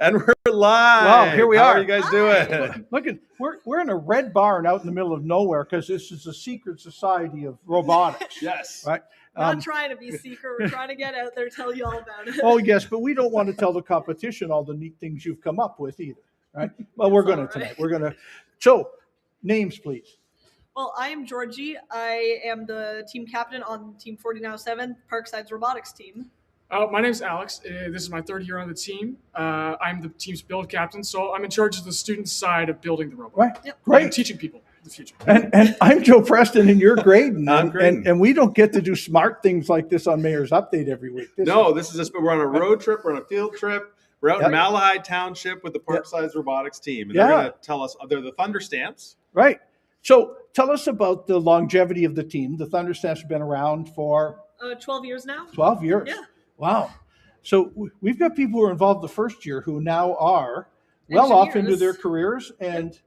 And we're live. Wow, here we are. How are you guys doing? Look at we're in a red barn out in the middle of nowhere because this is a secret society of robotics. Yes. Right. Not trying to be secret. We're trying to get out there, tell you all about it. Oh yes, but we don't want to tell the competition all the neat things you've come up with either. Right. Well, we're going to tonight. We're going to. So, names, please. Well, I am Georgie. I am the team captain on Team 4907, Parkside's Robotics Team. My name's Alex. This is my third year on the team. I'm the team's build captain, so I'm in charge of the student side of building the robot. Right. Yep. Great. And teaching people the future. And I'm Joe Preston, and you're Grayden. I'm Grayden. And we don't get to do smart things like this on Mayor's Update every week. This is just we're on a road trip. We're on a field trip. We're out in Malahide Township with the Parkside Robotics Team, and they're going to tell us they're the Thunderstamps. Right. So tell us about the longevity of the team. The Thunderstamps have been around for 12 years now. 12 years. Yeah. Wow. So we've got people who were involved the first year who now are well off into their careers, and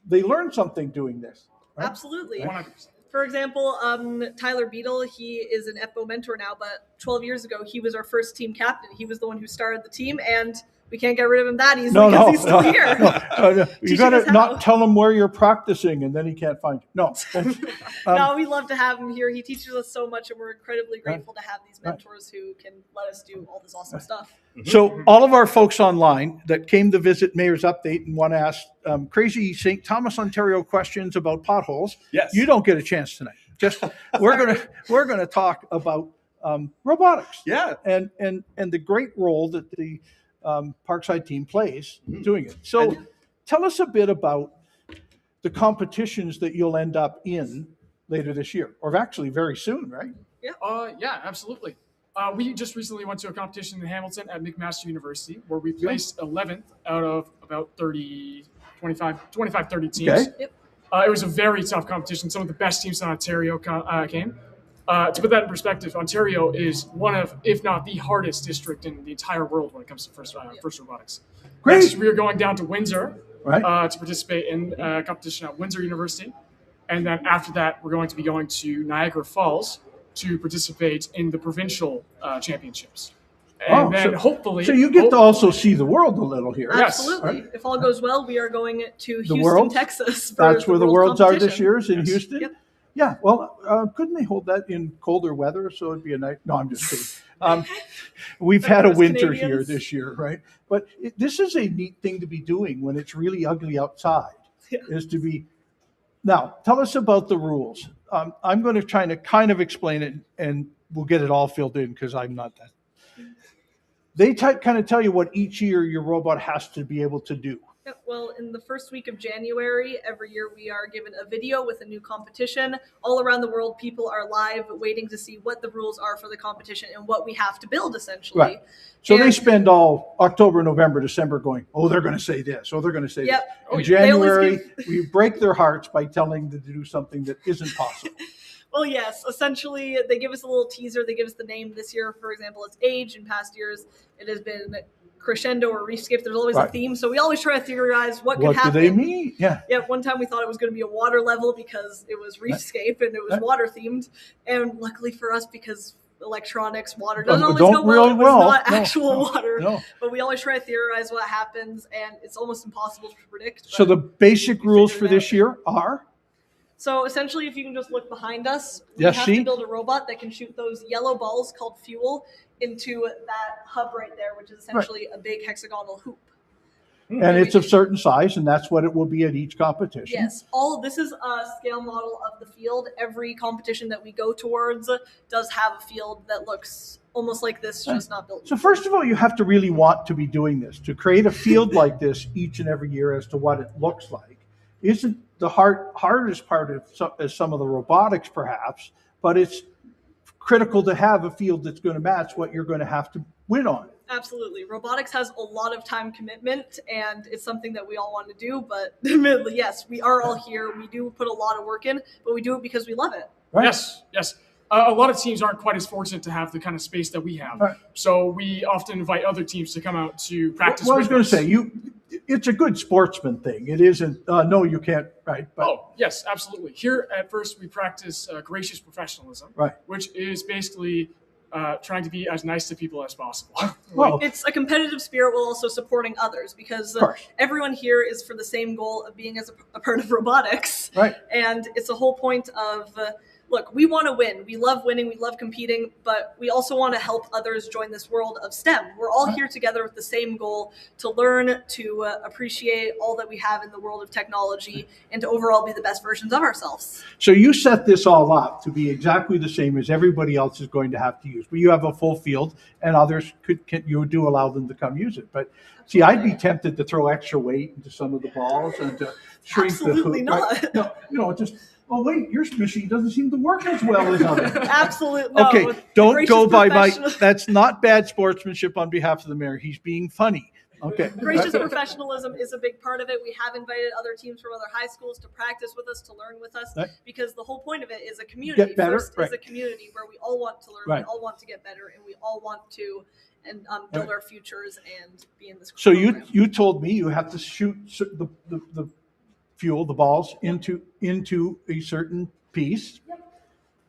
they learned something doing this. Right? Absolutely. 100%. For example, Tyler Beadle, he is an ETBO mentor now, but 12 years ago, he was our first team captain. He was the one who started the team, and we can't get rid of him that easily because he's still here. No. You got to not tell him where you're practicing, and then he can't find you. No. No, we love to have him here. He teaches us so much, and we're incredibly grateful to have these mentors who can let us do all this awesome stuff. So all of our folks online that came to visit Mayor's Update and want to ask crazy St. Thomas, Ontario questions about potholes, you don't get a chance tonight. Just we're gonna talk about robotics. Yeah. And the great role that the Parkside team plays doing it. So tell us a bit about the competitions that you'll end up in later this year, or actually very soon, right? Yeah, absolutely. We just recently went to a competition in Hamilton at McMaster University where we placed 11th out of about 25, 30 teams. Okay. Yep. It was a very tough competition. Some of the best teams in Ontario came. To put that in perspective, Ontario is one of, if not the hardest district in the entire world when it comes to first robotics. Great. Next, we are going down to Windsor Right. to participate in a competition at Windsor University. And then after that, we're going to be going to Niagara Falls to participate in the provincial championships. And then hopefully... So you get to also see the world a little here. Yes. Absolutely. Right. If all goes well, we are going to Houston, Worlds? Texas. That's where the Worlds are this year, is in Yes. Houston? Yep. Yeah, well, couldn't they hold that in colder weather so it'd be a night? No, I'm just kidding. We've had a Us winter here Canadians. this year, right? But this is a neat thing to be doing when it's really ugly outside, is to be... Now, tell us about the rules. I'm going to try to kind of explain it, and we'll get it all filled in because I'm not that. They kind of tell you what each year your robot has to be able to do. Yep. Well, in the first week of January, every year we are given a video with a new competition. All around the world, people are live waiting to see what the rules are for the competition and what we have to build, essentially. Right. So they spend all October, November, December going, oh, they're going to say this, oh, they're going to say this. In January, we break their hearts by telling them to do something that isn't possible. Well, yes. Essentially, they give us a little teaser. They give us the name. This year, for example, it's age. In past years, it has been crescendo or rescape. There's always a theme. So we always try to theorize what could happen. What do they mean? Yeah. Yeah, one time we thought it was going to be a water level because it was rescape and it was water themed. And luckily for us, because electronics, water doesn't always go well. It was not actual water. No. But we always try to theorize what happens, and it's almost impossible to predict. So the basic rules for this year are? So essentially, if you can just look behind us, we Yes, have see? to build a robot that can shoot those yellow balls called fuel into that hub right there, which is essentially a big hexagonal hoop. And it's of certain size, and that's what it will be at each competition. Yes, this is a scale model of the field. Every competition that we go towards does have a field that looks almost like this, just not built. So first of all, you have to really want to be doing this. To create a field like this each and every year as to what it looks like isn't the hardest part of some of the robotics, perhaps, but it's critical to have a field that's going to match what you're going to have to win on. Absolutely. Robotics has a lot of time commitment, and it's something that we all want to do. But admittedly, yes, we are all here. We do put a lot of work in, but we do it because we love it. Right? Yes. A lot of teams aren't quite as fortunate to have the kind of space that we have. Right. So we often invite other teams to come out to practice. Well, I was going to us. say, it's a good sportsman thing. It isn't, no, you can't, right? But, yes, absolutely. Here at first, we practice gracious professionalism, right, which is basically trying to be as nice to people as possible. Well, It's a competitive spirit while also supporting others, because of course. everyone here is for the same goal of being as a part of robotics. Right. And it's a whole point of, look, we want to win. We love winning. We love competing, but we also want to help others join this world of STEM. We're all here together with the same goal to learn, to appreciate all that we have in the world of technology, and to overall be the best versions of ourselves. So you set this all up to be exactly the same as everybody else is going to have to use. But you have a full field, and others you do allow them to come use it. But see, I'd be tempted to throw extra weight into some of the balls and to shrink Absolutely the hoop. not. No, just, oh wait, your machine doesn't seem to work as well as others. Absolutely. No. Okay, The don't gracious go by my, professional- that's not bad sportsmanship on behalf of the mayor. He's being funny. Okay. Gracious professionalism is a big part of it. We have invited other teams from other high schools to practice with us, to learn with us, Right. because the whole point of it is a community. Get better, First right. is a community where we all want to learn, Right. we all want to get better, and we all want to build Right. our futures and be in this So program. you told me you have to shoot the fuel, the balls into a certain piece.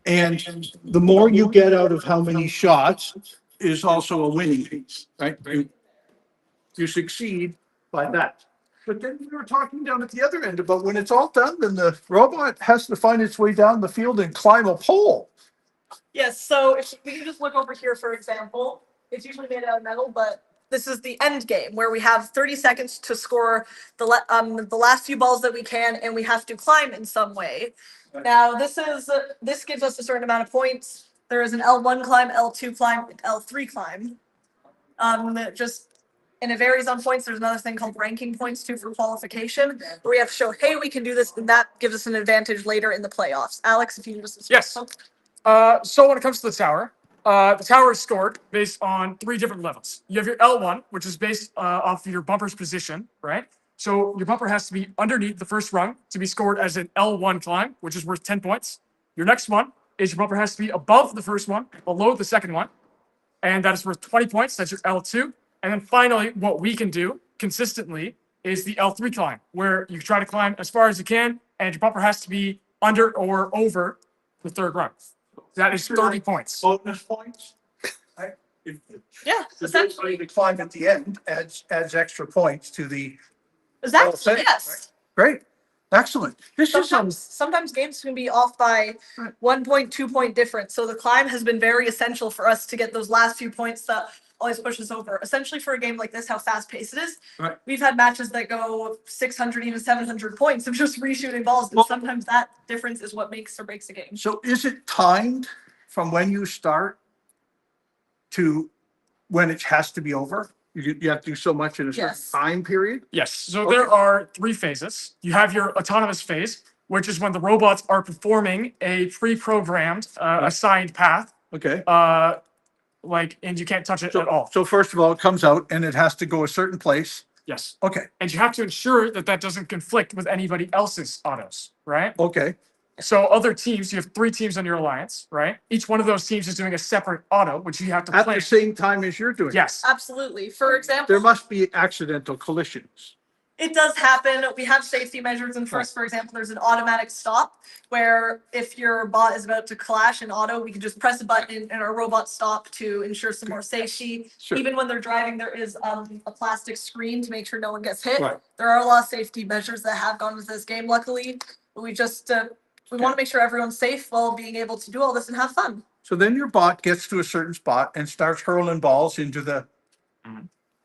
And the more you get out of how many shots is also a winning piece, right? You succeed by that. But then we were talking down at the other end about when it's all done, then the robot has to find its way down the field and climb a pole. Yes, so if we can just look over here, for example, it's usually made out of metal, but this is the end game where we have 30 seconds to score the last few balls that we can, and we have to climb in some way. Now, this gives us a certain amount of points. There is an L1 climb, L2 climb, and L3 climb. And it varies on points. There's another thing called ranking points too for qualification, where we have to show, hey, we can do this, and that gives us an advantage later in the playoffs. Alex, if you can just Yes. So when it comes to the tower is scored based on 3 different levels. You have your L1, which is based off of your bumper's position, right? So your bumper has to be underneath the first rung to be scored as an L1 climb, which is worth 10 points. Your next one is your bumper has to be above the first one, below the second one, and that is worth 20 points. That's your L2. And then finally, what we can do consistently is the L3 climb, where you try to climb as far as you can, and your bumper has to be under or over the third rung. That is 30 points. Bonus points. Right? Yeah, essentially. The climb at the end adds extra points to the. Exactly, Right? yes. Great, excellent. This is Sometimes games can be off by 1 point, 2 point difference. So the climb has been very essential for us to get those last few points that always push us over. Essentially, for a game like this, how fast paced it is, Right. we've had matches that go 600, even 700 points of just reshooting balls. And sometimes that difference is what makes or breaks a game. So is it timed from when you start to when it has to be over? You have to do so much in a certain Yes. time period? Yes. So there are 3 phases. You have your autonomous phase, which is when the robots are performing a pre-programmed assigned path, Okay. and you can't touch it at all. So first of all, it comes out and it has to go a certain place. Yes. Okay, And you have to ensure that that doesn't conflict with anybody else's autos, right? okay. So other teams, you have 3 teams on your alliance, right? Each one of those teams is doing a separate auto, which you have to At plan. the same time as you're doing it. Yes. Absolutely. For example, There must be accidental collisions. it does happen. We have safety measures. And first, for example, there's an automatic stop where if your bot is about to clash in auto, we can just press a button and our robot stop to ensure some more safety. Sure. Even when they're driving, there is a plastic screen to make sure no one gets hit. Right. There are a lot of safety measures that have gone with this game, luckily. But we just we want to make sure everyone's safe while being able to do all this and have fun. So then your bot gets to a certain spot and starts hurling balls into the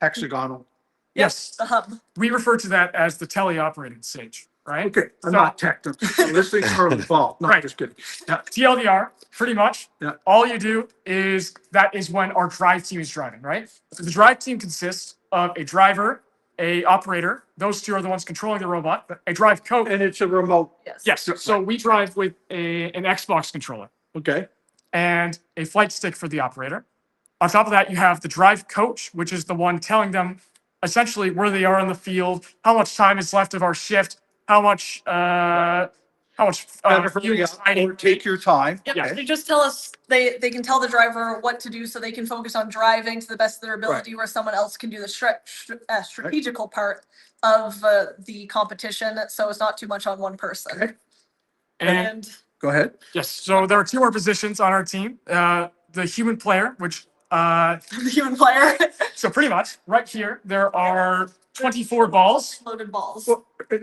hexagonal. Yes. The hub. We refer to that as the teleoperated stage, right? Okay, I'm So- not technical. This thing's hurling ball. No, Right. just kidding. Yeah, TLDR, pretty much. Yeah. All you do is that is when our drive team is driving, right? So the drive team consists of a driver, a operator. Those 2 are the ones controlling the robot. A drive coach. and it's a remote. Yes. Yes. So we drive with an Xbox controller Okay, and a flight stick for the operator. On top of that, you have the drive coach, which is the one telling them essentially where they are on the field, how much time is left of our shift, how much better hurry fuel up is or take your time. Yep. Yeah. They just tell us they can tell the driver what to do so they can focus on driving to the best of their ability, where someone else can do the strategical part of the competition. So it's not too much on one person. Okay. And Go ahead. yes, so there are 2 more positions on our team. the human player, which The human player. so pretty much right here there are 24 balls. Loaded balls.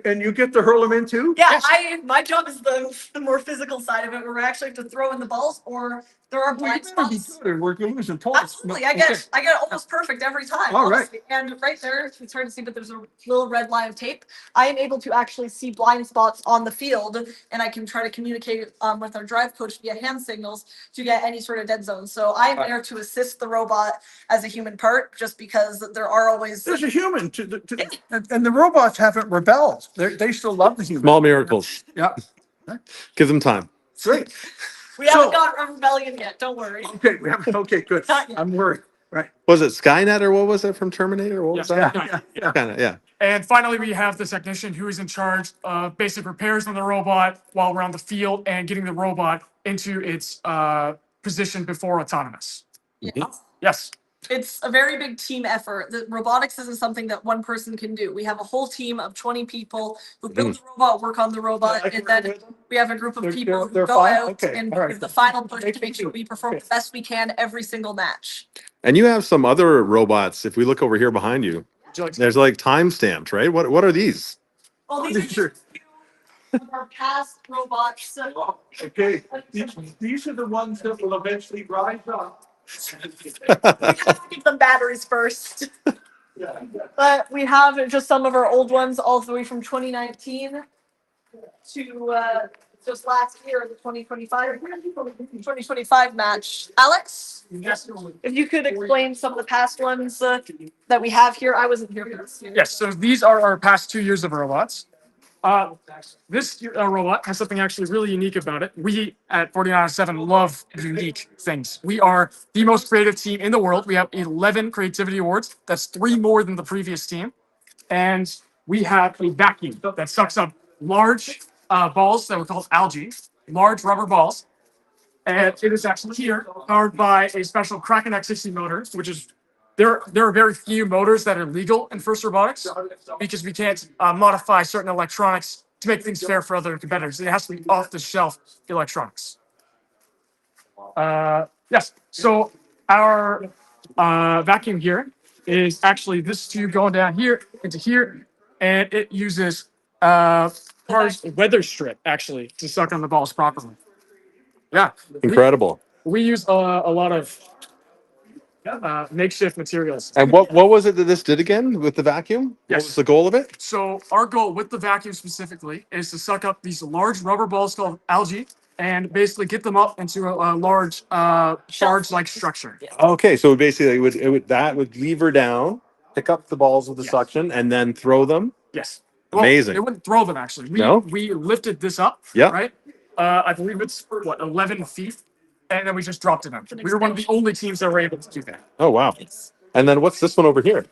And you get to hurl them in too? Yeah, my job is the more physical side of it, where we actually have to throw in the balls, or there are blind spots. We're losing points. Absolutely, I get almost perfect every time. All right. Honestly. And right there, it's hard to see, but there's a little red line of tape. I am able to actually see blind spots on the field, and I can try to communicate with our drive coach via hand signals to get any sort of dead zone. So I am there to assist the robot as a human part, just because there are always. There's a human and the robots haven't rebelled. They still love the human. Small miracles. Yeah. Give them time. Great. We haven't got a rebellion yet. Don't worry. Okay, we haven't. Okay, good. Not yet. I'm worried. Right. Was it Skynet or what was it from Terminator? What was Yes. that? Yeah. Kinda, yeah. And finally, we have the technician who is in charge of basic repairs on the robot while we're on the field and getting the robot into its position before autonomous. Yeah. Yes. It's a very big team effort. The robotics isn't something that one person can do. We have a whole team of 20 people who build the robot, work on the robot, and then we have a group of people who they're go fine? out Okay, and all right. give the final push to make sure we perform the best we can every single match. And you have some other robots. If we look over here behind you, Would you like to- there's like time stamped, right? What are these? Well, these are just a few of our past robots. Okay. These are the ones that will eventually rise up. We have to give them batteries first. But we have just some of our old ones, all the way from 2019 to just last year, the 2025 match. Alex, Yes. if you could explain some of the past ones that we have here. I wasn't here for this year. Yes. So these are our past 2 years of robots. This robot has something actually really unique about it. We at 49/7 love unique things. We are the most creative team in the world. We have 11 creativity awards. That's 3 more than the previous team. And we have a vacuum that sucks up large balls that we call algae, large rubber balls. And it is actually here powered by a special Kraken X60 motor, which is there are very few motors that are legal in FIRST Robotics because we can't modify certain electronics to make things fair for other competitors. It has to be off-the-shelf electronics. Yes. So our vacuum here is actually this tube going down here into here, and it uses Par's weather strip actually to suck on the balls properly. Yeah. Incredible. We use a lot of makeshift materials. And what was it that this did again with the vacuum? Yes. What was the goal of it? So our goal with the vacuum specifically is to suck up these large rubber balls called algae and basically get them up into a large barge-like structure. Okay, so basically it would lever down, pick up the balls with the suction, and then throw them. Yes. Amazing. It wouldn't throw them actually. We lifted this up. Yeah. Right. I believe it's 11 feet, and then we just dropped it up. We were one of the only teams that were able to do that. Oh wow! And then what's this one over here?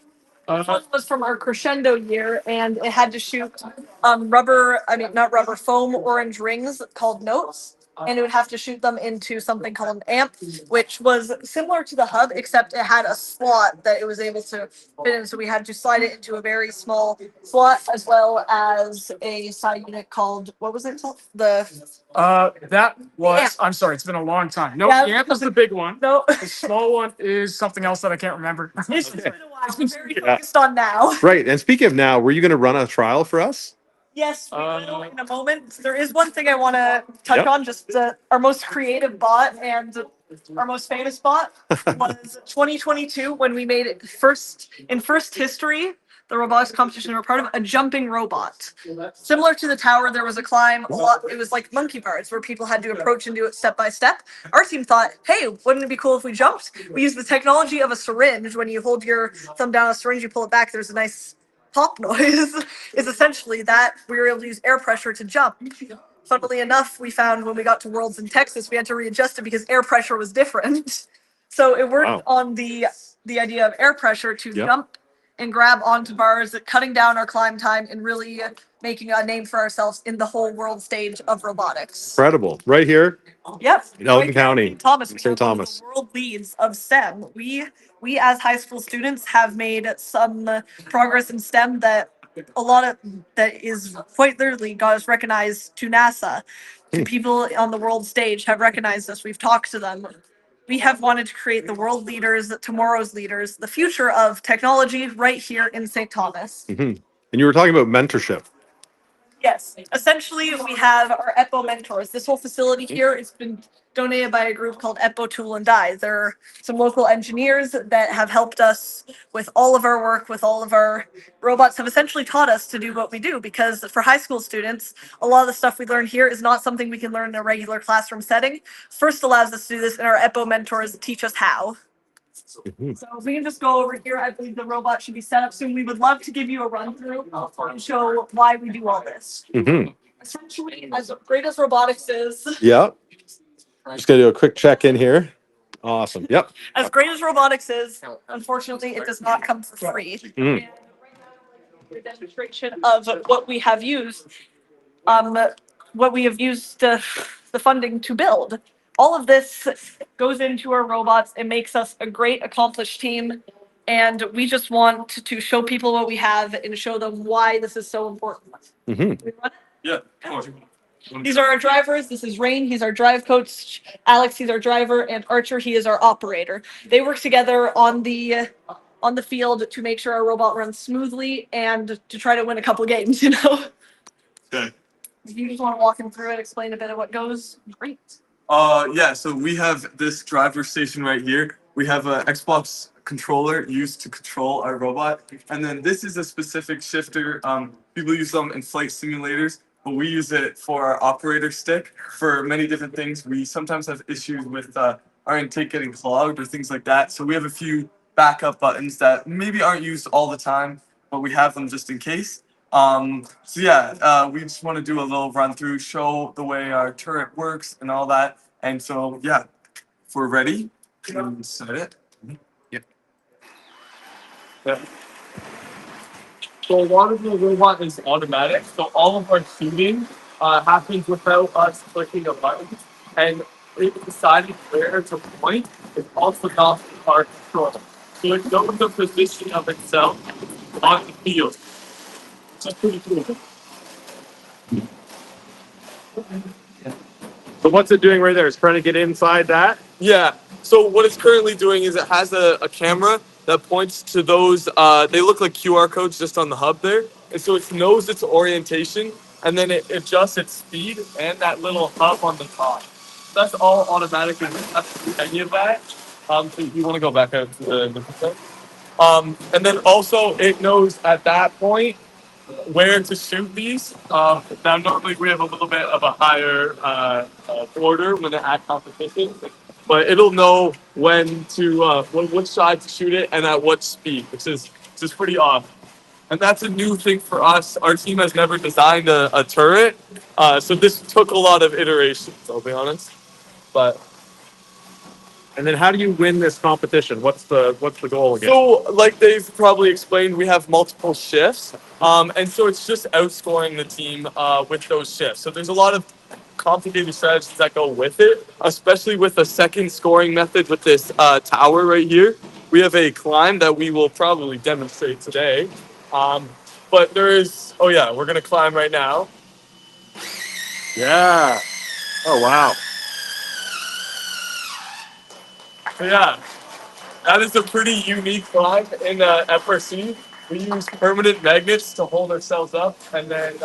This one was from our crescendo year, and it had to shoot not rubber, foam orange rings called notes. And it would have to shoot them into something called an amp, which was similar to the hub, except it had a slot that it was able to fit in. So we had to slide it into a very small slot, as well as a side unit called, what was it called? That was, amp. I'm sorry, it's been a long time. No, Yeah. the amp is the big one. No, The small one is something else that I can't remember. it's been a while. We're very focused on now. Right. And speaking of now, were you going to run a trial for us? Yes, we will in a moment. There is one thing I want to touch Yep. on. Just our most creative bot and our most famous bot was 2022 when we made it first history, the robotics competition we were part of, a jumping robot. Similar to the tower, there was a climb. It was like monkey bars where people had to approach and do it step by step. Our team thought, hey, wouldn't it be cool if we jumped? We used the technology of a syringe. When you hold your thumb down a syringe, you pull it back, there's a nice pop noise. Is essentially that we were able to use air pressure to jump. Funnily enough, we found when we got to Worlds in Texas, we had to readjust it because air pressure was different. So it worked on the idea of air pressure to jump and grab onto bars, cutting down our climb time and really making a name for ourselves in the whole world stage of robotics. Incredible. Right here Yep. in Elgin County. Thomas, we St. have one of Thomas. the world leads of STEM. We as high school students have made some progress in STEM that is quite literally got us recognized to NASA. People on the world stage have recognized us. We've talked to them. we have wanted to create the world leaders, tomorrow's leaders, the future of technology right here in St. Thomas. And you were talking about mentorship. Yes, essentially we have our ETBO mentors. This whole facility here has been donated by a group called ETBO Tool and Die. There are some local engineers that have helped us with all of our work, with all of our robots, have essentially taught us to do what we do, because for high school students, a lot of the stuff we learn here is not something we can learn in a regular classroom setting. First allows us to do this, and our ETBO mentors teach us how. So if we can just go over here, I believe the robot should be set up soon. We would love to give you a run through and show why we do all this. Essentially, as great as robotics is, Yeah. Just gonna do a quick check in here. Awesome. Yep. as great as robotics is, unfortunately, it does not come for free. And right now, a demonstration of what we have used, the funding to build. All of this goes into our robots. It makes us a great, accomplished team. And we just want to show people what we have and show them why this is so important. Yeah, of course. These are our drivers. This is Rain. He's our drive coach. Alex, he's our driver. And Archer, he is our operator. They work together on the field to make sure our robot runs smoothly and to try to win a couple games, you know? Okay. If you just want to walk him through it, explain a bit of what goes, great. Yeah, so we have this driver station right here. We have an Xbox controller used to control our robot. And then this is a specific shifter. People use them in flight simulators, but we use it for our operator stick for many different things. We sometimes have issues with our intake getting clogged or things like that. So we have a few backup buttons that maybe aren't used all the time, but we have them just in case. We just want to do a little run through, show the way our turret works and all that. And so, yeah, if we're ready, we can set it. Yep. Yeah. So a lot of the robot is automatic. So all of our shooting happens without us clicking a button. And it deciding where to point is also not our control. So it knows the position of itself on the field. Which is pretty cool. So what's it doing right there? It's trying to get inside that? Yeah. So what it's currently doing is it has a camera that points to those. They look like QR codes just on the hub there. And so it knows its orientation, and then it adjusts its speed and that little hub on the top. That's all automatic. It doesn't have to do any of that. So if you want to go back out to the and then also it knows at that point where to shoot these. Now normally we have a little bit of a higher order when they're at competition, but it'll know when to which side to shoot it and at what speed, which is pretty awesome. And that's a new thing for us. Our team has never designed a turret, so this took a lot of iterations, I'll be honest. And then how do you win this competition? What's the goal again? So, like they've probably explained, we have multiple shifts, and so it's just outscoring the team with those shifts. So there's a lot of complicated strategies that go with it, especially with a second scoring method with this tower right here. We have a climb that we will probably demonstrate today, but there is. Oh yeah, we're gonna climb right now. Yeah. Oh wow. So yeah, that is a pretty unique climb in FRC. We use permanent magnets to hold ourselves up, and then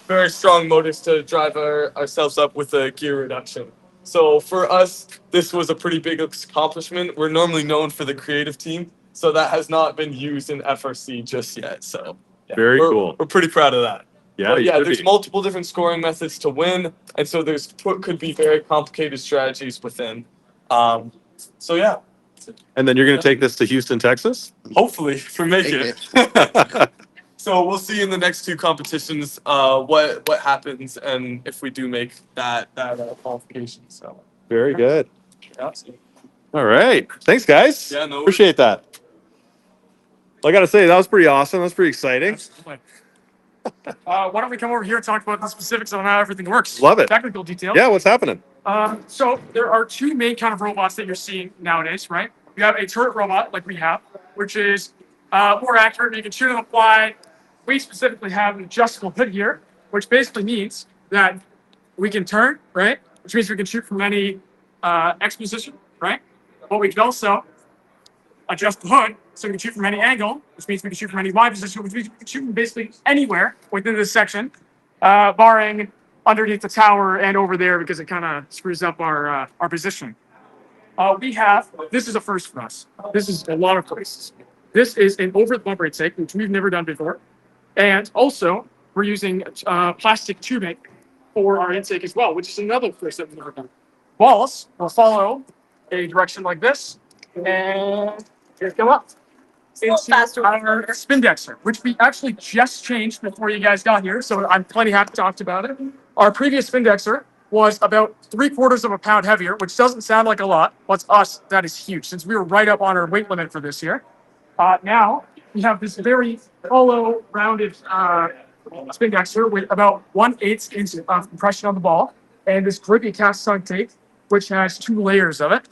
very strong motors to drive ourselves up with a gear reduction. So for us, this was a pretty big accomplishment. We're normally known for the creative team, so that has not been used in FRC just yet. So yeah, Very cool. We're pretty proud of that. Yeah, But yeah, should there's be. multiple different scoring methods to win, and so there's could be very complicated strategies within. So yeah, And then you're going to take this to Houston, Texas? hopefully if we make it. So we'll see in the next two competitions what happens and if we do make that qualification. So Very good. yeah. All right. Thanks, guys. Yeah, no worries. Appreciate that. Well, I got to say, that was pretty awesome. That was pretty exciting. Why don't we come over here and talk about the specifics on how everything works? Love it. Technical details. Yeah, what's happening? So there are two main kind of robots that you're seeing nowadays, right? You have a turret robot like we have, which is more accurate. You can shoot on the fly. We specifically have an adjustable hood here, which basically means that we can turn, right? Which means we can shoot from any X position, right? But we can also adjust the hood so we can shoot from any angle, which means we can shoot from any wide position, which means we can shoot from basically anywhere within this section, barring underneath the tower and over there because it kind of screws up our positioning. This is a first for us. This is a lot of places. This is an over-the-bumper intake, which we've never done before. And also, we're using plastic tubing for our intake as well, which is another first that we've never done. Balls will follow a direction like this, and here come up into our spin dexter, which we actually just changed before you guys got here, so I'm plenty happy to talk about it. Our previous spin dexter was about 3/4 of a pound heavier, which doesn't sound like a lot, but to us, that is huge, since we were right up on our weight limit for this year. Now, we have this very hollow, rounded spin dexter with about 1/8 inch of compression on the ball, and this grippy cast iron tape, which has 2 layers of it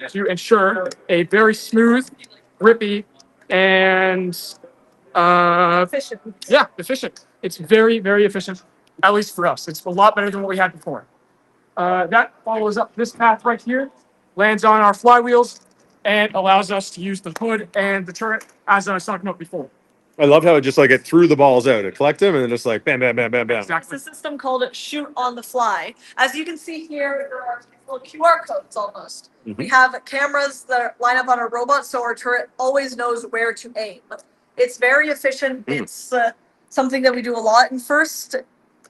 to ensure a very smooth, grippy, and Efficient. yeah, efficient. It's very, very efficient, at least for us. It's a lot better than what we had before. That follows up this path right here, lands on our flywheels, and allows us to use the hood and the turret as I was talking about before. I love how it just like it threw the balls out. It collect them and then just like bam, bam, bam, bam, bam. Exactly. It's a system called shoot on the fly. As you can see here, there are little QR codes almost. We have cameras that line up on our robot, so our turret always knows where to aim. It's very efficient. It's something that we do a lot in first,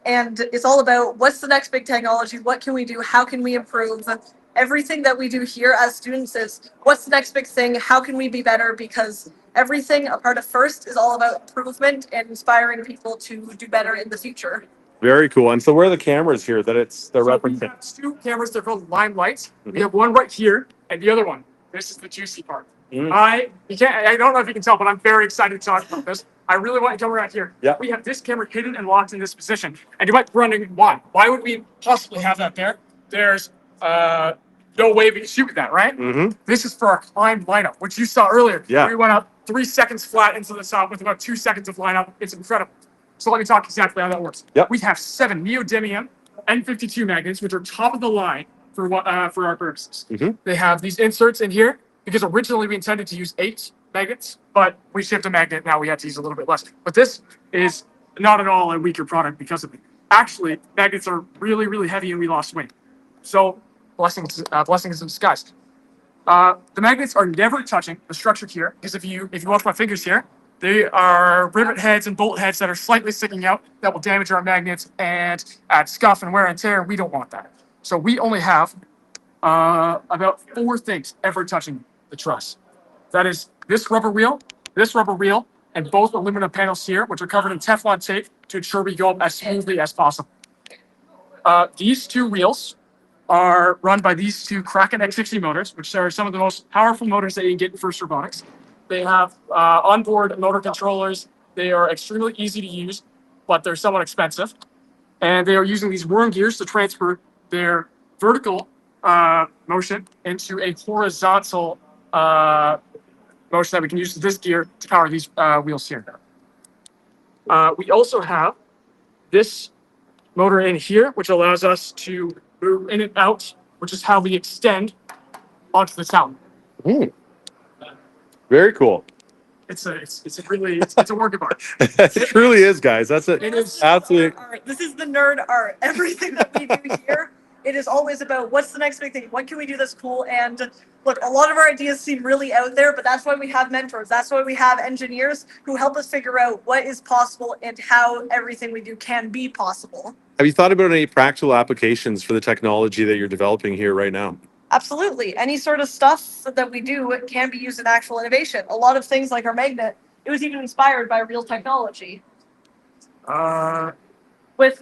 and it's all about what's the next big technology, what can we do, how can we improve. Everything that we do here as students is what's the next big thing, how can we be better, because everything a part of first is all about improvement and inspiring people to do better in the future. Very cool. And so where are the cameras here that they're So we referencing? have 2 cameras. They're called limelights. We have one right here and the other one. This is the juicy part. I don't know if you can tell, but I'm very excited to talk about this. I really want to come around here. Yeah. We have this camera hidden and locked in this position. And you might be wondering why. Why would we possibly have that there? There's no way we can shoot with that, right? This is for our climb lineup, which you saw earlier. Yeah. We went up 3 seconds flat into the top with about 2 seconds of lineup. It's incredible. So let me talk exactly how that works. Yep. We have 7 neodymium N52 magnets, which are top of the line for our purposes. They have these inserts in here because originally we intended to use 8 magnets, but we shipped a magnet. Now we had to use a little bit less. But this is not at all a weaker product because of it. Actually, magnets are really, really heavy and we lost weight. So blessings in disguise. The magnets are never touching the structure here because if you watch my fingers here, they are rivet heads and bolt heads that are slightly sticking out that will damage our magnets and add scuff and wear and tear. We don't want that. So we only have about 4 things ever touching the truss. That is this rubber wheel, and both aluminum panels here, which are covered in Teflon tape to ensure we go up as smoothly as possible. These 2 wheels are run by these 2 Kraken X60 motors, which are some of the most powerful motors that you can get in FIRST Robotics. They have onboard motor controllers. They are extremely easy to use, but they're somewhat expensive. And they are using these worm gears to transfer their vertical motion into a horizontal motion that we can use this gear to power these wheels here. We also have this motor in here, which allows us to move in and out, which is how we extend onto the tower. Very cool. It's a work of art. It truly is, guys. That's it. It is Absolutely. Art. This is the nerd art. Everything that we do here, it is always about what's the next big thing? What can we do that's cool? And look, a lot of our ideas seem really out there, but that's why we have mentors. That's why we have engineers who help us figure out what is possible and how everything we do can be possible. Have you thought about any practical applications for the technology that you're developing here right now? Absolutely. Any sort of stuff that we do can be used in actual innovation. A lot of things like our magnet, it was even inspired by real technology. Never mind.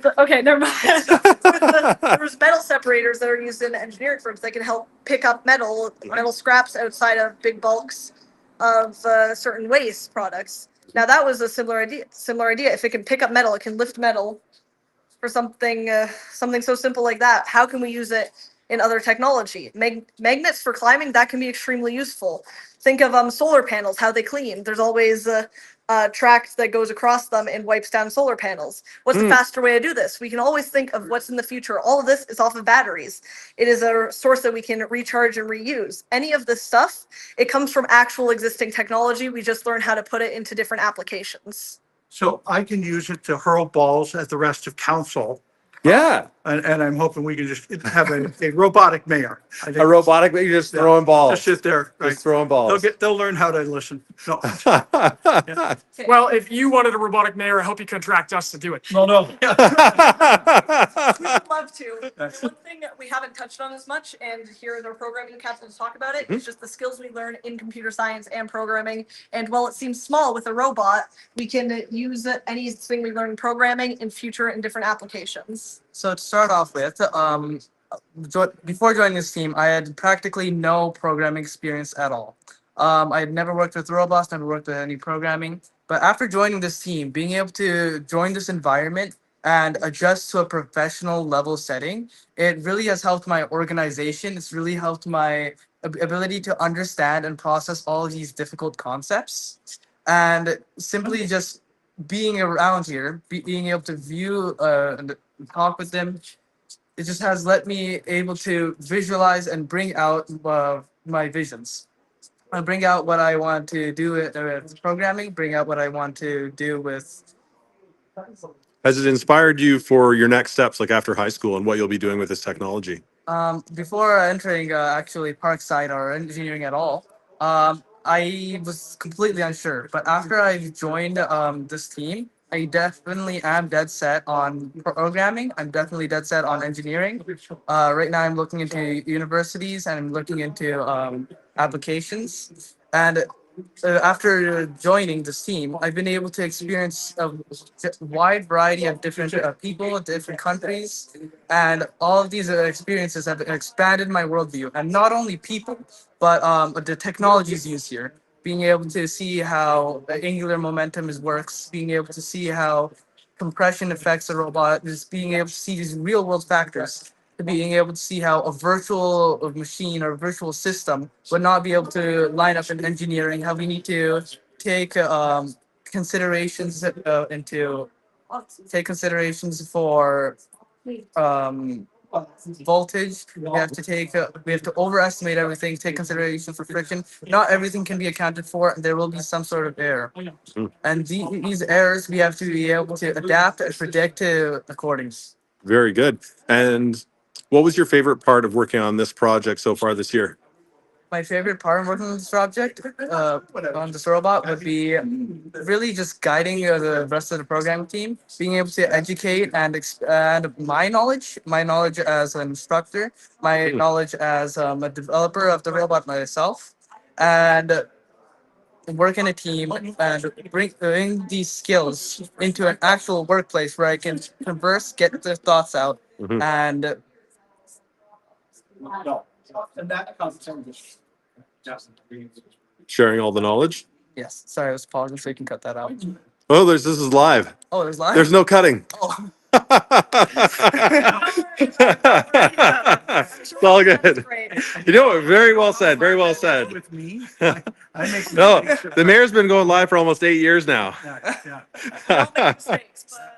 There's metal separators that are used in engineering firms that can help pick up metal scraps outside of big bulks of certain waste products. Now that was a similar idea. If it can pick up metal, it can lift metal for something so simple like that. How can we use it in other technology? Magnets for climbing, that can be extremely useful. Think of solar panels, how they clean. There's always track that goes across them and wipes down solar panels. What's the faster way to do this? We can always think of what's in the future. All of this is off of batteries. It is a source that we can recharge and reuse. Any of this stuff, it comes from actual existing technology. We just learn how to put it into different applications. So I can use it to hurl balls at the rest of council. Yeah. And I'm hoping we can just have a robotic mayor. I think A robotic, but you're just throwing balls. just sit there. Right? Just throwing balls. They'll learn how to listen. No. Well, if you wanted a robotic mayor, I hope you contract us to do it. No. We would love to. One thing that we haven't touched on as much, and here is our programming captain to talk about it, is just the skills we learn in computer science and programming. And while it seems small with a robot, we can use anything we learn in programming in future and different applications. So to start off with, before joining this team, I had practically no programming experience at all. I had never worked with robots, never worked with any programming. But after joining this team, being able to join this environment and adjust to a professional level setting, it really has helped my organization. It's really helped my ability to understand and process all of these difficult concepts. And simply just being around here, being able to view and talk with them, it just has let me able to visualize and bring out my visions. I bring out what I want to do with programming, bring out what I want to do with. Has it inspired you for your next steps, like after high school, and what you'll be doing with this technology? Before entering actually Parkside or engineering at all, I was completely unsure. But after I joined this team, I definitely am dead set on programming. I'm definitely dead set on engineering. Right now, I'm looking into universities and I'm looking into applications. And after joining this team, I've been able to experience a wide variety of different people, different countries, and all of these experiences have expanded my worldview. And not only people, but the technologies used here. Being able to see how angular momentum works, being able to see how compression affects a robot, just being able to see these real world factors, to being able to see how a virtual machine or virtual system would not be able to line up in engineering, how we need to take considerations for voltage. We have to overestimate everything, take consideration for friction. Not everything can be accounted for, and there will be some sort of error. And these errors we have to be able to adapt and predict accordingly. Very good. And what was your favorite part of working on this project so far this year? My favorite part of working on this project, on this robot, would be really just guiding the rest of the programming team, being able to educate and expand my knowledge as an instructor, my knowledge as a developer of the robot myself, and work in a team and bring these skills into an actual workplace where I can converse, get their thoughts out, and that comes from Sharing all the knowledge? yes. Sorry, I was pausing so you can cut that out. Oh, this is live. Oh, there's live? There's no cutting. Oh. It's all good. You know, very well said. Very well said. with me. I make No, mistakes. the mayor's been going live for almost 8 years now. Yeah. We all make mistakes, but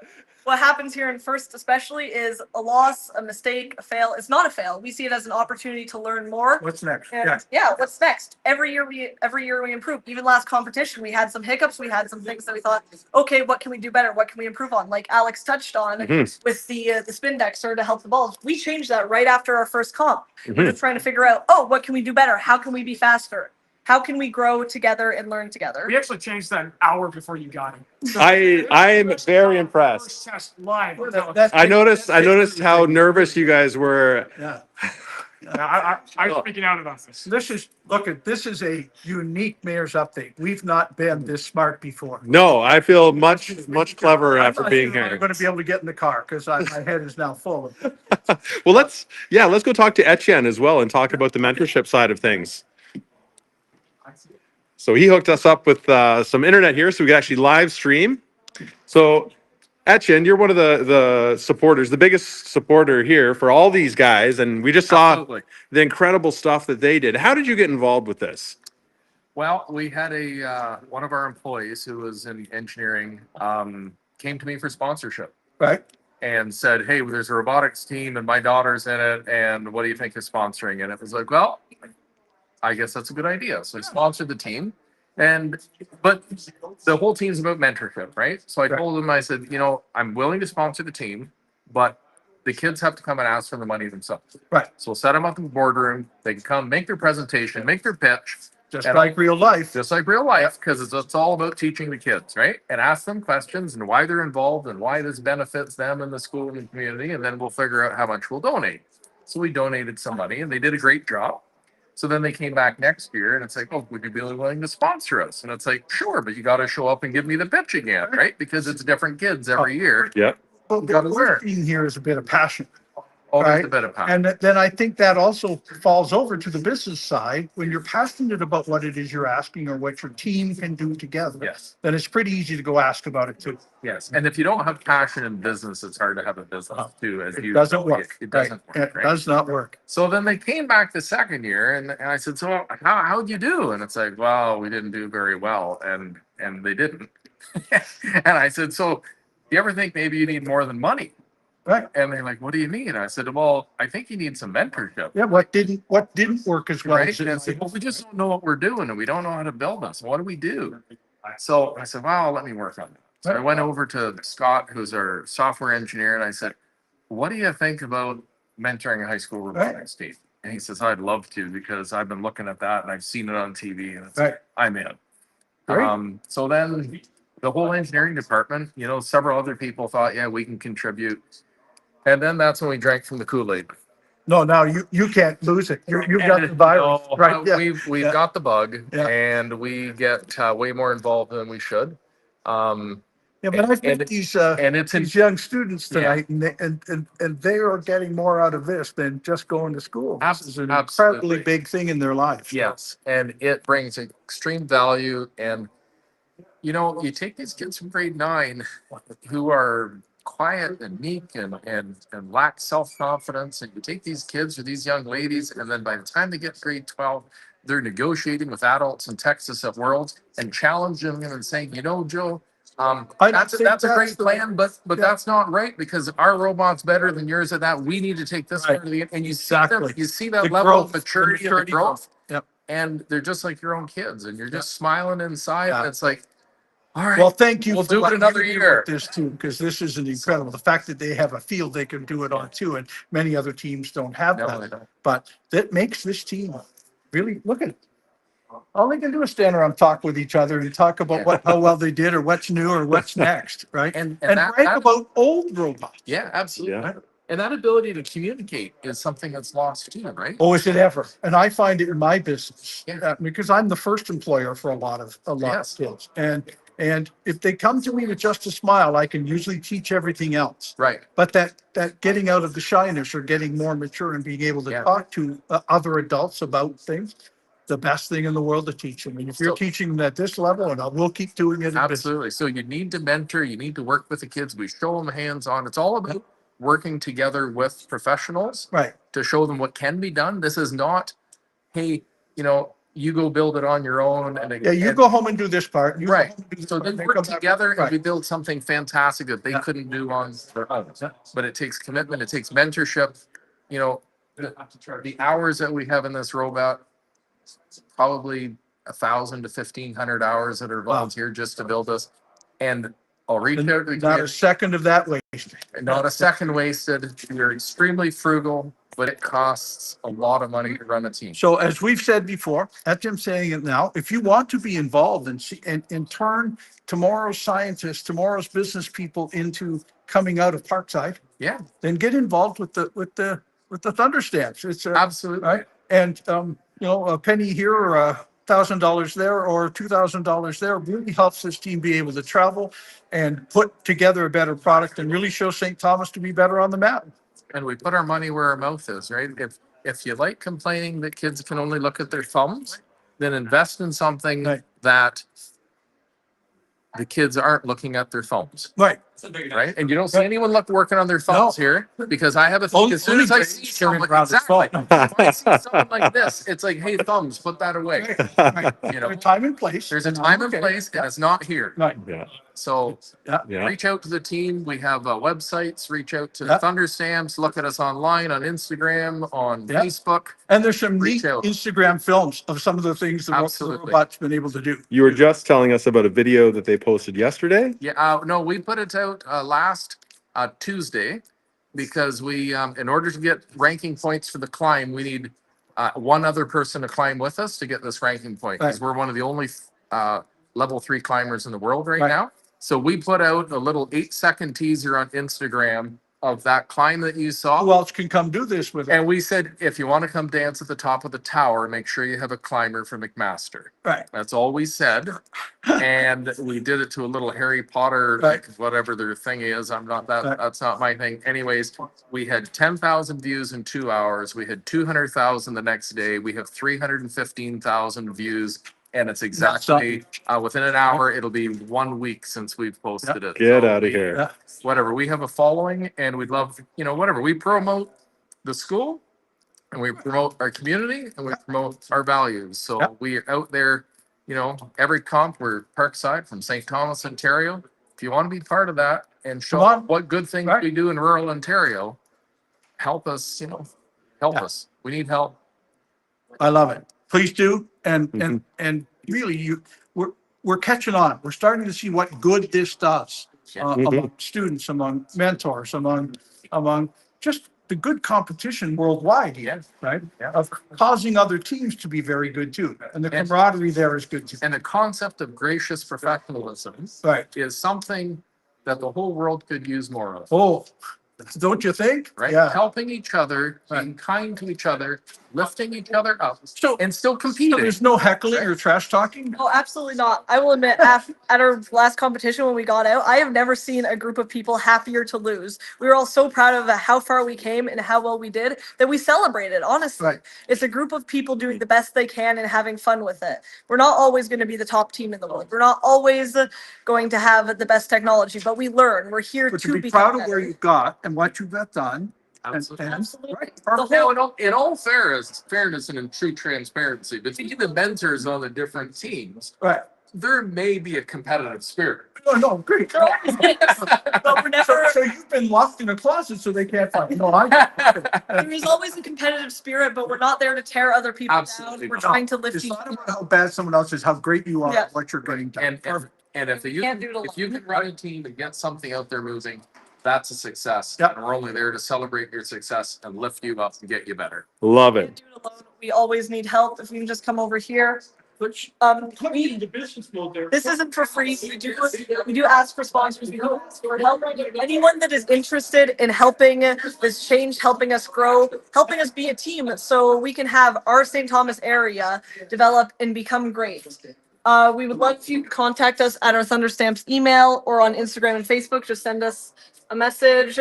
what happens here in first especially is a loss, a mistake, a fail. It's not a fail. We see it as an opportunity to learn more. What's next? And what's next? Every year we improve. Even last competition, we had some hiccups. We had some things that we thought, okay, what can we do better? What can we improve on? Like Alex touched on with the spin dexter to help the balls. We changed that right after our first comp. We're just trying to figure out, what can we do better? How can we be faster? How can we grow together and learn together? We actually changed that an hour before you got it. I'm very impressed. First test live. I noticed how nervous you guys were. Yeah. I'm speaking out about this. This is a unique mayor's update. We've not been this smart before. No, I feel much cleverer after being I'm here. going to be able to get in the car because my head is now full of it. Well, let's go talk to Etienne as well and talk about the mentorship side of things. So he hooked us up with some internet here so we could actually live stream. So Etienne, you're one of the supporters, the biggest supporter here for all these guys. And we just saw the incredible stuff that they did. How did you get involved with this? Well, we had a one of our employees who was in engineering came to me for sponsorship Right. and said, "Hey, there's a robotics team and my daughter's in it, and what do you think of sponsoring it?" It was like, well, I guess that's a good idea. So I sponsored the team, but the whole team's about mentorship, right? So I told them, I said, I'm willing to sponsor the team, but the kids have to come and ask for the money themselves. Right. So we'll set them up in the boardroom. They can come, make their presentation, make their pitch. Just like real life. Just like real life, because it's all about teaching the kids, right? And ask them questions and why they're involved and why this benefits them and the school and the community, and then we'll figure out how much we'll donate. So we donated some money, and they did a great job. So then they came back next year, and it's like, oh, would you be willing to sponsor us? And it's like, sure, but you got to show up and give me the pitch again, right? Because it's different kids every year. Yeah. Well, You gotta the learn. thing here is a bit of passion. Oh, there's Right. a bit of passion. And then I think that also falls over to the business side. When you're passionate about what it is you're asking or what your team can do together, Yes. then it's pretty easy to go ask about it too. Yes. And if you don't have passion in business, it's hard to have a business too, as It you doesn't know. work. It doesn't Right. work. It Right? does not work. So then they came back the second year, and I said, so how'd you do? And it's like, well, we didn't do very well, and they didn't. And I said, so do you ever think maybe you need more than money? Right. And they're like, what do you mean? I said, well, I think you need some mentorship. Yeah. What didn't work as well Right? as And it it's like, well, we just don't know what we're doing, and we don't know how to build this. What do we do? So I said, well, let me work on it. So I went over to Scott, who's our software engineer, and I said, what do you think about mentoring a high school robotics team? And he says, I'd love to, because I've been looking at that and I've seen it on TV, and it's Right. I'm in. Great. So then the whole engineering department, several other people thought, yeah, we can contribute. And then that's when we drank from the Kool-Aid. No, now you can't lose it. You've got the And, virus, right? Yeah. We've Yeah. got the bug, Yeah. and we get way more involved than we should. Yeah, but I've and met it's these young students tonight, and they are getting more out of this than just going to school. This is an Absolutely. incredibly big thing in their life. Yes, and it brings extreme value. And you take these kids from grade 9 who are quiet and meek and lack self-confidence, and you take these kids or these young ladies, and then by the time they get to grade 12, they're negotiating with adults in Texas at Worlds and challenging them and saying, Joe, that's a great plan, but that's not right, because our robot's better than yours at that. We need to take this part of the, and you Exactly. see that The level growth, of maturity the and the maturity growth. Yep. And they're just like your own kids, and you're just smiling inside. Yeah. And it's like, all right, Well, thank you. We'll for do it letting another me do year. This too, because this is an incredible. The fact that they have a field they can do it on too, and many other teams don't have No, that. they don't. But that makes this team really look at it. All they can do is stand around, and talk with each other, and talk about how well they did, or what's new, or what's next, right? And brag that- about old robots. Yeah, absolutely. Yeah. And that ability to communicate is something that's lost too, right? Oh, is it ever? And I find it in my business, Yeah. because I'm the first employer for a lot of Yes. kids. And if they come to me with just a smile, I can usually teach everything else. Right. But that getting out of the shyness or getting more mature and being able to Yeah. talk to other adults about things, the best thing in the world to teach them. And if you're So- teaching them at this level, and we'll keep doing it. in business. Absolutely. So you need to mentor, you need to work with the kids. We show them hands-on. It's all about working together with professionals Right. to show them what can be done. This is not, hey, you go build it on your own. Yeah, you go home and do this part. You go Right. home and do this So part, then and work come back. together and Right. we build something fantastic that they Yeah. couldn't do on their own. Yeah. But it takes commitment, it takes mentorship. The hours that we have in this robot, probably 1,000 to 1,500 hours that are Wow. volunteered just to build this. And I'll reach out to the Not a kids, second of that wasted. not a second wasted. We're extremely frugal, but it costs a lot of money to run a team. So as we've said before, that's Jim saying it now, if you want to be involved and turn tomorrow's scientists, tomorrow's business people into coming out of Parkside, Yeah, then get involved with the Thunderstamps. It's absolutely. right. And a penny here or $1,000 there or $2,000 there really helps this team be able to travel and put together a better product and really show St. Thomas to be better on the map. And we put our money where our mouth is, right? If you like complaining that kids can only look at their thumbs, then invest in something Right. that the kids aren't looking at their thumbs. Right. right? And you don't see anyone working on their thumbs here, because I have a thing. As soon as I see someone, exactly, when I see someone like this, it's like, hey, thumbs, put that away. You know, There's a time and place. there's a time and place, and it's not here. Right. Yeah. So Yeah. reach out to the team. We have websites. Reach out to Yeah. Thunderstamps. Look at us online on Instagram, on Yeah. Facebook. And there's some neat Reach out. Instagram films of some of the things the Absolutely. robot's been able to do. You were just telling us about a video that they posted yesterday. Yeah, no, we put it out last Tuesday, because we, in order to get ranking points for the climb, we need one other person to climb with us to get this ranking point, because Right. we're one of the only level 3 climbers in the world right Right. now. So we put out a little 8-second teaser on Instagram of that climb that you saw. Who else can come do this with it? And we said, if you want to come dance at the top of the tower, make sure you have a climber for McMaster. Right. That's all we said. And we did it to a little Harry Potter, Right. like whatever their thing is. I'm not that, Right. that's not my thing. Anyways, we had 10,000 views in 2 hours. We had 200,000 the next day. We have 315,000 views. And it's exactly within an hour. It'll be 1 week since we've posted it. Get So out of we- here. Yeah. Whatever. We have a following, and we'd love, whatever. We promote the school, and we promote our community, and we promote our values. So Yeah. we are out there, every comp, we're Parkside from St. Thomas, Ontario. If you want to be part of that and show Come on. what good things Right. we do in rural Ontario, help us, help Yeah. us. We need help. I love it. Please do. And Mhm. and really, we're catching on. We're starting to see what good this does among students, among mentors, among just the good competition worldwide. Yeah. Right. Yeah. Of causing other teams to be very good too, and the Yes. camaraderie there is good too. And the concept of gracious professionalism Right. is something that the whole world could use more of. Oh, don't you think? Right? Yeah. Helping each other, being kind to each other, lifting each other up, So, and still so competing. there's no heckling or trash talking. Oh, absolutely not. I will admit, at our last competition when we got out, I have never seen a group of people happier to lose. We were all so proud of how far we came and how well we did that we celebrated, honestly. Right. It's a group of people doing the best they can and having fun with it. We're not always going to be the top team in the world. We're not always going to have the best technology, but we learn. We're here But to to be become proud of better. where you got and what you've done. Absolutely. Absolutely. Right. The Now, whole- in all fairness and in true transparency, between the mentors on the different teams, Right. there may be a competitive spirit. No, great. but we're never. So you've been locked in a closet so they can't find. No, I. There's always a competitive spirit, but we're not there to tear other people Absolutely down. We're not. trying to lift It's each not other about up. how bad someone else is, how great you are, Yeah. what you're getting done. And if you Can't do it if you alone. can run a team and get something out there moving, that's a success. Yep. And we're only there to celebrate your success and lift you up and get you better. Love Can't it. do it alone. We always need help. If you can just come over here. Which, We business mode there. This isn't for free. We do ask for sponsors. We do ask for help. Anyone that is interested in helping this change, helping us grow, helping us be a team so we can have our St. Thomas area develop and become great. We would love if you contact us at our Thunderstamps email or on Instagram and Facebook. Just send us a message.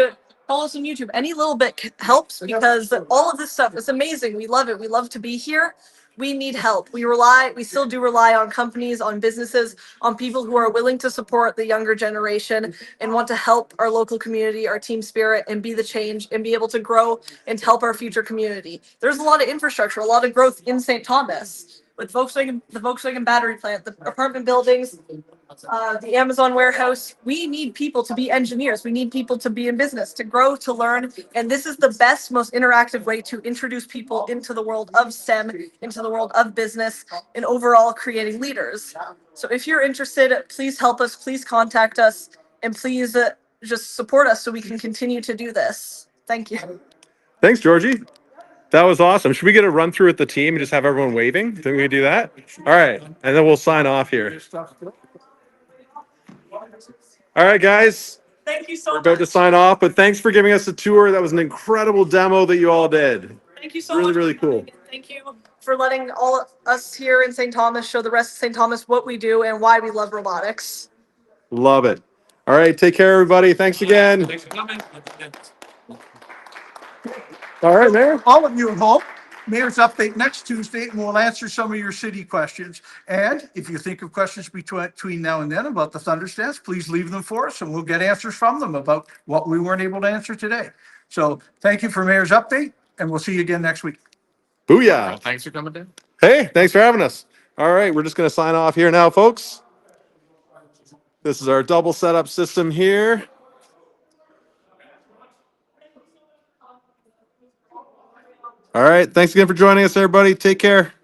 Follow us on YouTube. Any little bit helps because all of this stuff is amazing. We love it. We love to be here. We need help. We still do rely on companies, on businesses, on people who are willing to support the younger generation and want to help our local community, our team spirit, and be the change and be able to grow and help our future community. There's a lot of infrastructure, a lot of growth in St. Thomas with the Volkswagen battery plant, the apartment buildings, the Amazon warehouse. We need people to be engineers. We need people to be in business, to grow, to learn. And this is the best, most interactive way to introduce people into the world of STEM, into the world of business, and overall creating leaders. So if you're interested, please help us, please contact us, and please just support us so we can continue to do this. Thank you. Thanks, Georgie. That was awesome. Should we get a run through with the team and just have everyone waving? Think we can do that? All right. And then we'll sign off here. All right, guys. Thank you so We're about to much. sign off, but thanks for giving us a tour. That was an incredible demo that you all did. Thank you so Really, much. really cool. Thank you for letting all us here in St. Thomas show the rest of St. Thomas what we do and why we love robotics. Love it. All right. Take care, everybody. Thanks again. Thanks for coming. All right, Mayor. All of you at home, Mayor's Update next Tuesday, and we'll answer some of your city questions. And if you think of questions between now and then about the Thunderstamps, please leave them for us, and we'll get answers from them about what we weren't able to answer today. So thank you for Mayor's Update, and we'll see you again next week. Booyah. Thanks for coming down. Hey, thanks for having us. All right, we're just going to sign off here now, folks. This is our double setup system here. All right, thanks again for joining us, everybody. Take care.